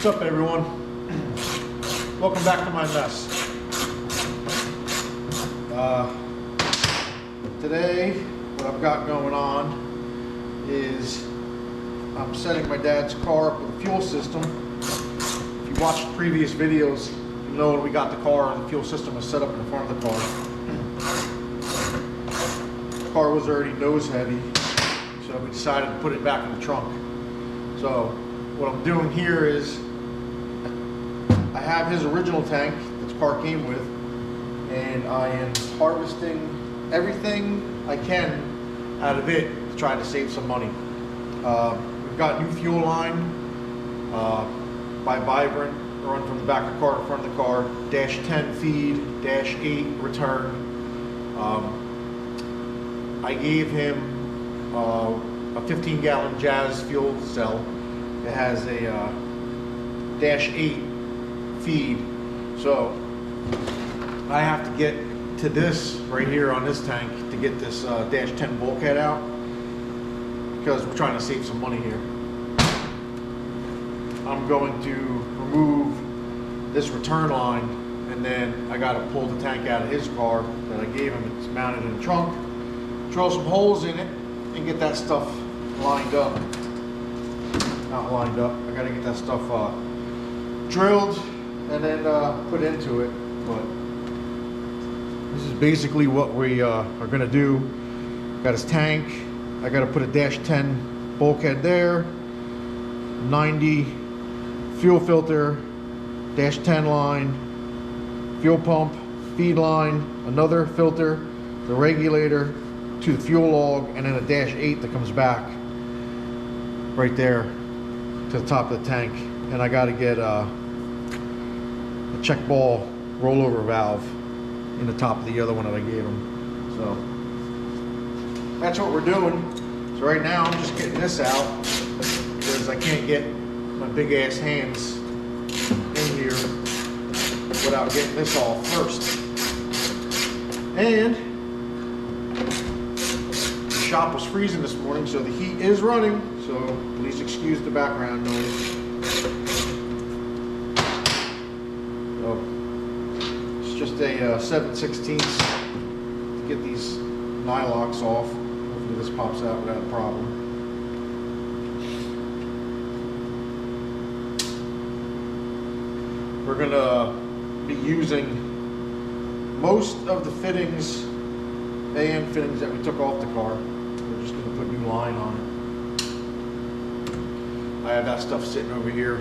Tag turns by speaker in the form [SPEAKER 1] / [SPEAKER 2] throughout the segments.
[SPEAKER 1] What's up, everyone? Welcome back to my mess. Today, what I've got going on is I'm setting my dad's car up with a fuel system. If you watched previous videos, you know when we got the car and the fuel system was set up in the front of the car. The car was already nose heavy, so we decided to put it back in the trunk. So what I'm doing here is I have his original tank that the car came with, and I am harvesting everything I can out of it to try to save some money. We've got new fuel line by Vibrant, run from the back of the car to the front of the car, -10 feed, -8 return. I gave him a 15-gallon Jazz fuel cell. It has a -8 feed, so I have to get to this right here on this tank to get this -10 bulkhead out, because we're trying to save some money here. I'm going to remove this return line, and then I got to pull the tank out of his car that I gave him. It's mounted in the trunk, drill some holes in it, and get that stuff lined up. Not lined up, I got to get that stuff drilled and then put into it. But this is basically what we are going to do. Got his tank, I got to put a -10 bulkhead there, 90 fuel filter, -10 line, fuel pump, feed line, another filter, the regulator to the fuel log, and then a -8 that comes back right there to the top of the tank. And I got to get a check ball rollover valve in the top of the other one that I gave him. So that's what we're doing. So right now I'm just getting this out because I can't get my big ass hands in here without getting this off first. And the shop was freezing this morning, so the heat is running, so please excuse the background noise. So it's just a 7/16 to get these nylocks off. Hopefully this pops out without a problem. We're gonna be using most of the fittings, AN fittings that we took off the car. We're just gonna put new line on it. I have that stuff sitting over here.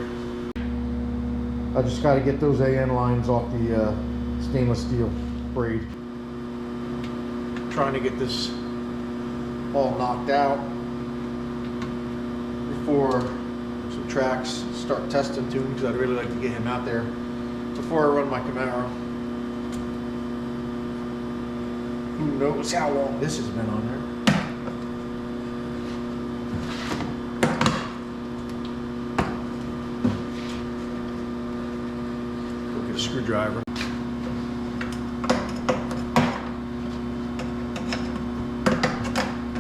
[SPEAKER 1] I just got to get those AN lines off the stainless steel braid. Trying to get this all knocked out before some tracks start testing to him, because I'd really like to get him out there before I run my Camaro. Who knows how long this has been on there. Screwdriver.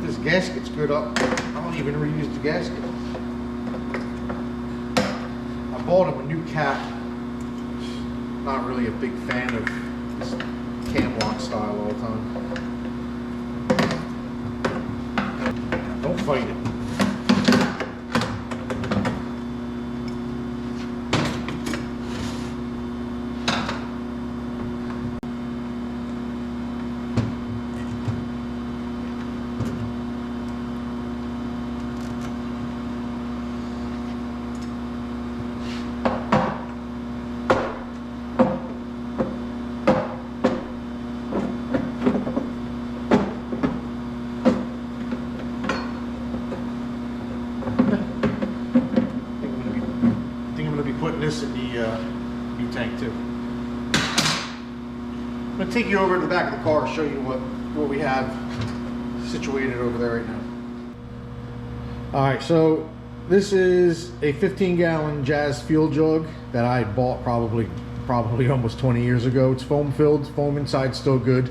[SPEAKER 1] This gasket's good up. I don't even reuse the gasket. I bought him a new cap. Not really a big fan of this cam lock style all the time. Don't fight it. Putting this in the new tank too. I'm going to take you over to the back of the car and show you what we have situated over there right now. Alright, so this is a 15-gallon Jazz fuel jug that I bought probably almost 20 years ago. It's foam filled, foam inside still good.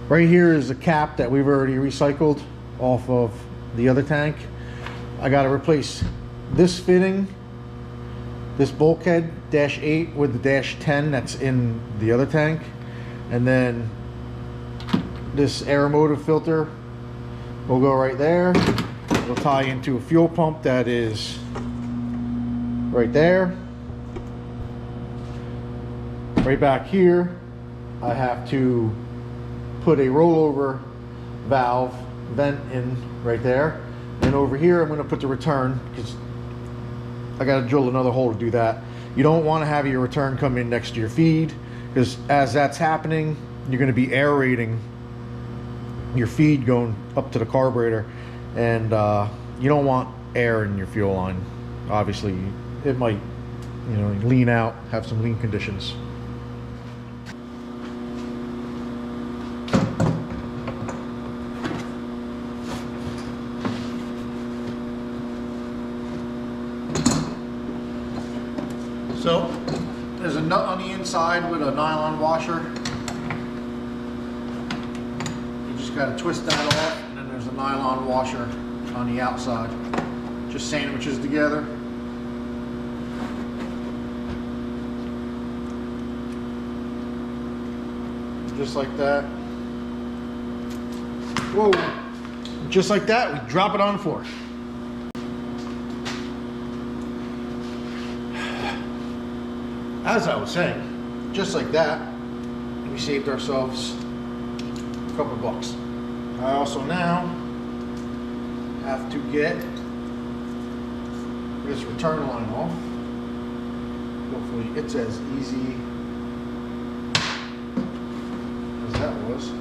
[SPEAKER 1] Right here is a cap that we've already recycled off of the other tank. I got to replace this fitting this bulkhead -8 with the -10 that's in the other tank, and then this aeromotive filter will go right there. It'll tie into a fuel pump that is right there. Right back here, I have to put a rollover valve vent in right there. And over here, I'm going to put the return, because I got to drill another hole to do that. You don't want to have your return come in next to your feed, because as that's happening, you're going to be aerating your feed going up to the carburetor, and you don't want air in your fuel line. Obviously, it might, you know, lean out, have some lean conditions. So there's a nut on the inside with a nylon washer. You just got to twist that off, and then there's a nylon washer on the outside. Just sandwiches together. Just like that. Whoa! Just like that, we drop it on the floor. As I was saying, just like that, we saved ourselves a couple bucks. I also now have to get this return line off. Hopefully it's as easy as that was.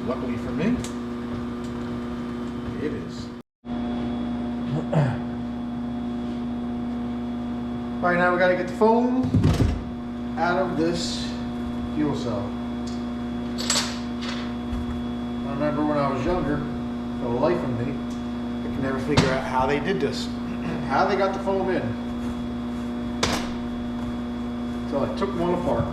[SPEAKER 1] Luckily for me, it is. All right, now we got to get the foam out of this fuel cell. I remember when I was younger, for the life of me, I can never figure out how they did this, how they got the foam in. So I took one apart.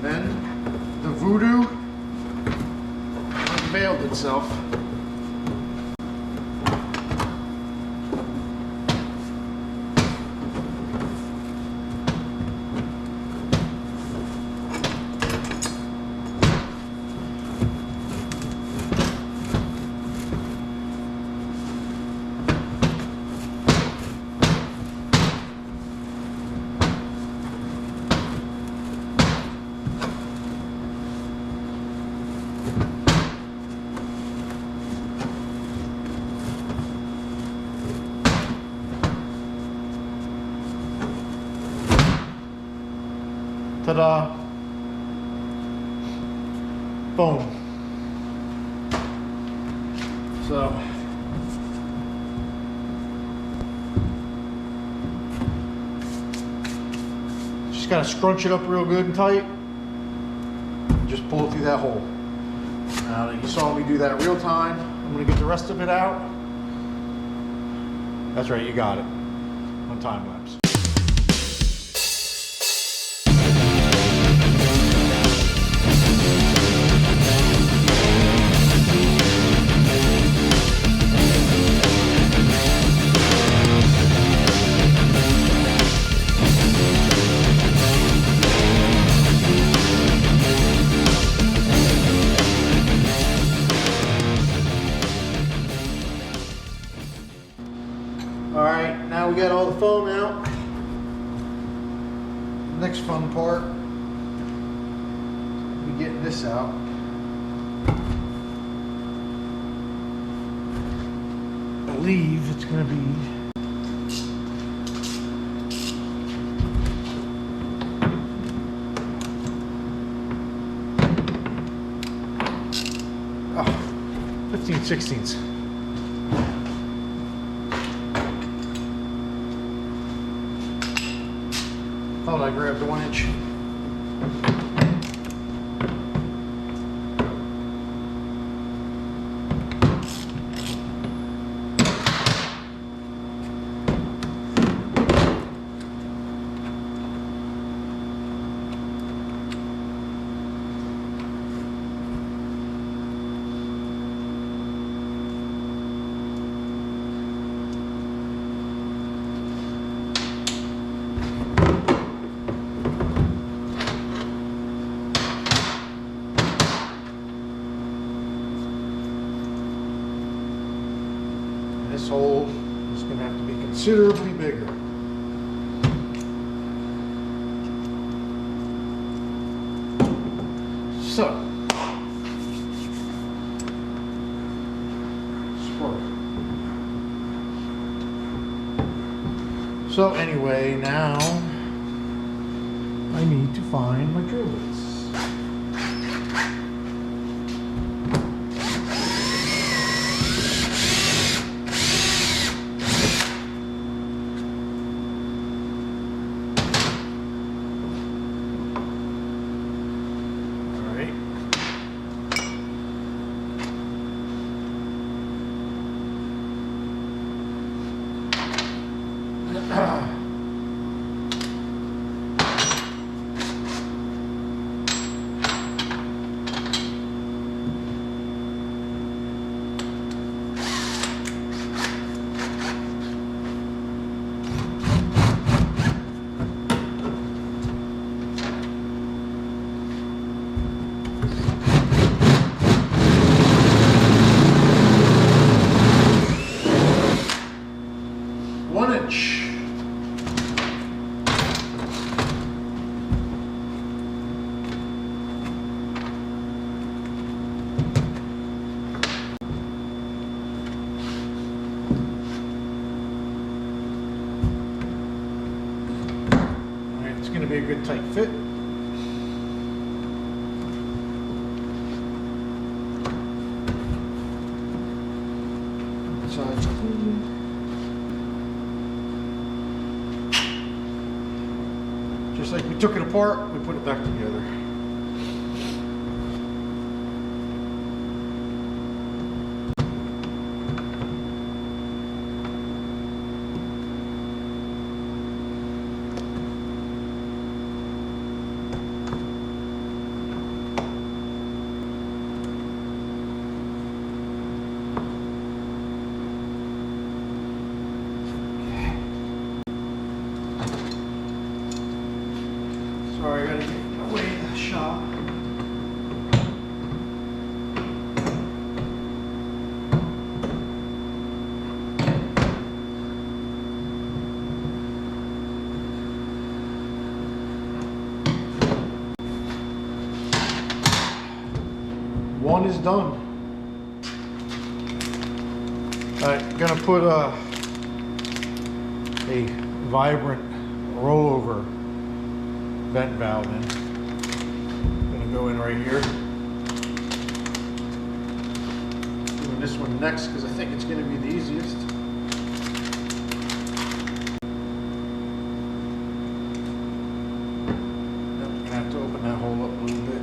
[SPEAKER 1] Then the voodoo unveiled itself. Ta-da! Boom. So just gotta scrunch it up real good and tight. Just pull it through that hole. Now that you saw me do that real time, I'm gonna get the rest of it out. That's right, you got it on time lapse. Alright, now we got all the foam out. Next fun part, we getting this out. I believe it's going to be oh, 15/16. Thought I grabbed the 1 inch. hole is going to have to be considerably bigger. So anyway, now I need to find my drill bits. Be a good tight fit. Sides clean. Just like we took it apart, we put it back together. Sorry, I gotta get away in the shop. One is done. I'm gonna put a vibrant rollover vent valve in. I'm gonna go in right here. Doing this one next because I think it's gonna be the easiest. Yep, I'm gonna have to open that hole up a little bit.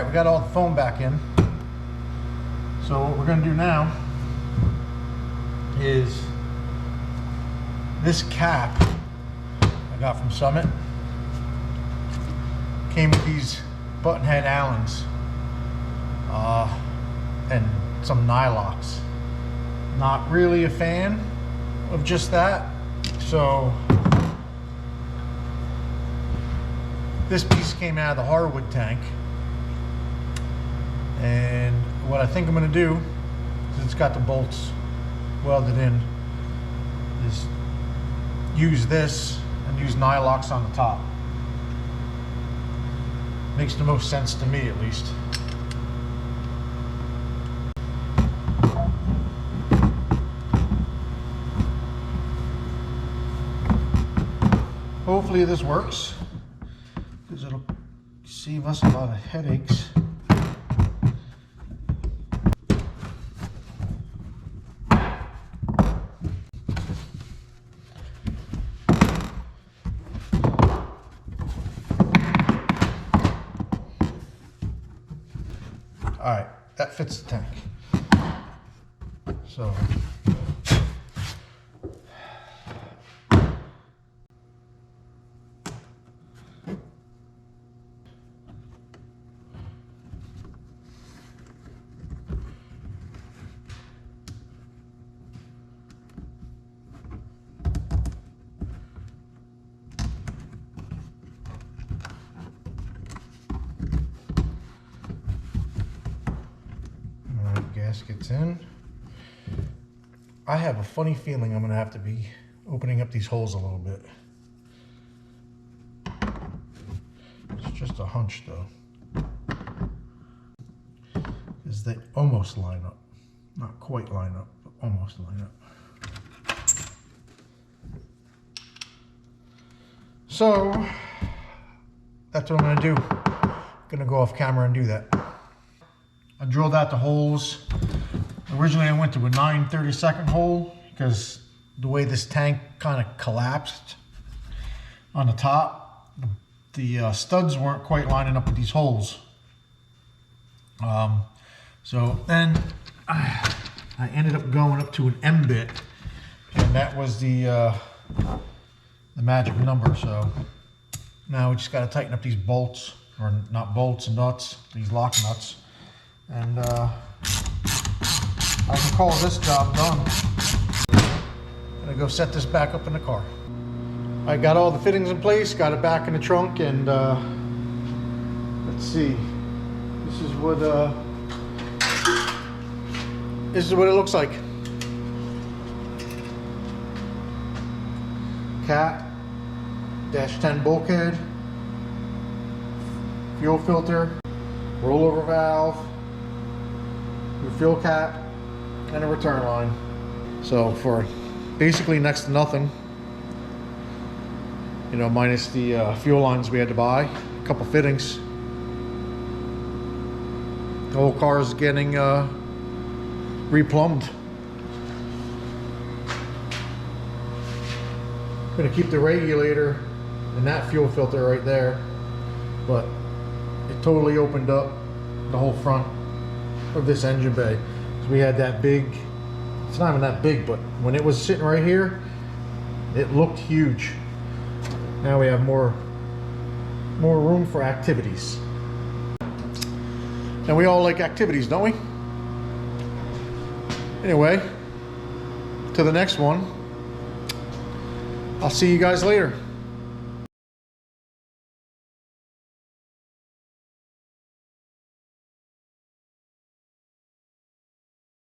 [SPEAKER 1] We got all the foam back in. So what we're going to do now is this cap I got from Summit came with these button head Allens and some nylocks. Not really a fan of just that, so this piece came out of the hardwood tank. And what I think I'm going to do, since it's got the bolts welded in, is use this and use nylocks on the top. Makes the most sense to me, at least. Hopefully this works, because it'll save us a lot of headaches. All right, that fits the tank. So. Gaskets in. I have a funny feeling I'm going to have to be opening up these holes a little bit. It's just a hunch though. Because they almost line up. Not quite line up, but almost line up. So that's what I'm going to do. I'm going to go off camera and do that. I drilled out the holes. Originally I went to a 9/32 hole because the way this tank kind of collapsed on the top, the studs weren't quite lining up with these holes. So then I ended up going up to an M bit, and that was the magic number. So now we just got to tighten up these bolts, or not bolts, nuts, these lock nuts. And I can call this job done. I'm gonna go set this back up in the car. I got all the fittings in place, got it back in the trunk, and let's see. This is what it looks like. Cat -10 bulkhead, fuel filter, rollover valve, refill cap, and a return line. So for basically next to nothing, you know, minus the fuel lines we had to buy, a couple fittings. The whole car is getting replumbed. I'm gonna keep the regulator and that fuel filter right there, but it totally opened up the whole front of this engine bay. So we had that big, it's not even that big, but when it was sitting right here, it looked huge. Now we have more room for activities. And we all like activities, don't we? Anyway, to the next one. I'll see you guys later.